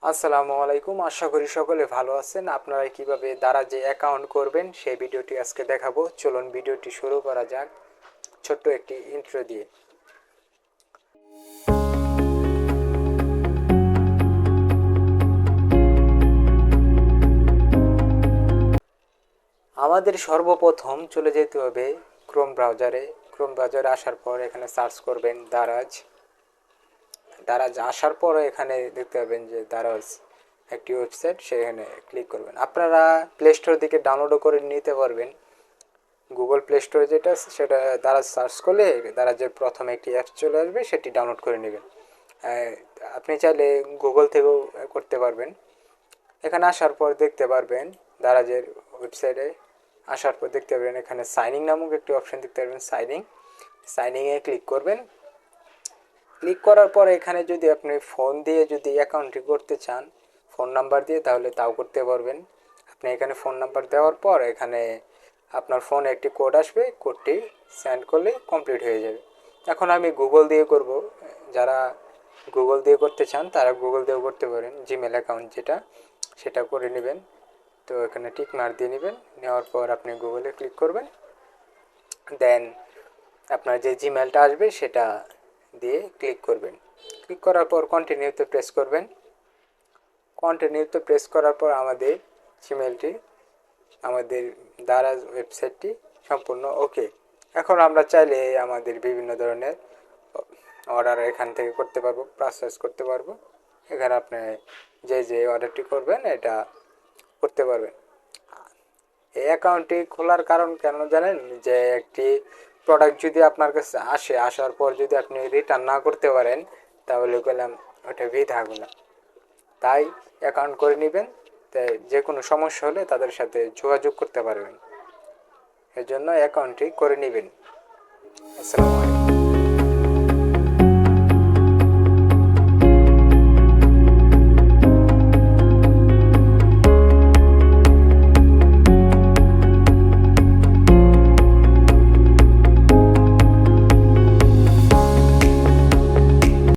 আসসালামু আলাইকুম, আশা করি সকলে ভালো আছেন। আপনারা কিভাবে দারাজে অ্যাকাউন্ট করবেন সেই ভিডিওটি আজকে দেখাবো। চলুন ভিডিওটি শুরু করা যাক ছোট্ট একটি ইন্ট্রো দিয়ে। আমাদের সর্বপ্রথম চলে যেতে হবে ক্রোম ব্রাউজারে আসার পর এখানে সার্চ করবেন দারাজ। আসার পর এখানে দেখতে পাবেন যে দারাজ একটি ওয়েবসাইট, সেখানে ক্লিক করবেন। আপনারা প্লে স্টোর থেকে ডাউনলোডও করে নিতে পারবেন। গুগল প্লে স্টোরে যেটা আছে সেটা দ্বারা সার্চ করলে দারাজের প্রথমে একটি অ্যাপস চলে আসবে, সেটি ডাউনলোড করে নেবেন। আপনি চাইলে গুগল থেকেও করতে পারবেন। এখানে আসার পর দেখতে পারবেন দারাজের ওয়েবসাইটে আসার পর দেখতে পারবেন এখানে সাইনিং নামক একটি অপশন দেখতে পারবেন। সাইনিংয়ে ক্লিক করবেন। ক্লিক করার পর এখানে যদি আপনি ফোন দিয়ে যদি অ্যাকাউন্টটি করতে চান, ফোন নাম্বার দিয়ে, তাহলে তাও করতে পারবেন। আপনি এখানে ফোন নাম্বার দেওয়ার পর এখানে আপনার ফোনে একটি কোড আসবে, কোডটি সেন্ড করলে কমপ্লিট হয়ে যাবে। এখন আমি গুগল দিয়ে করব। যারা গুগল দিয়ে করতে চান তারা গুগল দিয়েও করতে পারেন। জিমেল অ্যাকাউন্ট যেটা, সেটা করে নেবেন। তো এখানে টিক মার্ক দিয়ে নেবেন। নেওয়ার পর আপনি গুগলে ক্লিক করবেন। দেন আপনার যে জিমেলটা আসবে সেটা দিয়ে ক্লিক করবেন। ক্লিক করার পর কন্টিনিউতে প্রেস করবেন। কন্টিনিউতে প্রেস করার পর আমাদের জিমেলটি, আমাদের দারাজ ওয়েবসাইটটি সম্পূর্ণ ওকে। এখন আমরা চাইলে আমাদের বিভিন্ন ধরনের অর্ডার এখান থেকে করতে পারবো, প্রসেস করতে পারবো। এখানে আপনি যে অর্ডারটি করবেন এটা করতে পারবেন। এই অ্যাকাউন্টটি খোলার কারণ কেন জানেন? যে একটি প্রোডাক্ট যদি আপনার কাছে আসার পর যদি আপনি রিটার্ন না করতে পারেন, তাহলে গেলাম ওটা বৃথা। তাই অ্যাকাউন্ট করে নেবেন। তাই যে কোনো সমস্যা হলে তাদের সাথে যোগাযোগ করতে পারবেন। এর জন্য অ্যাকাউন্টটি করে নেবেন। আসসালামু আলাইকুম।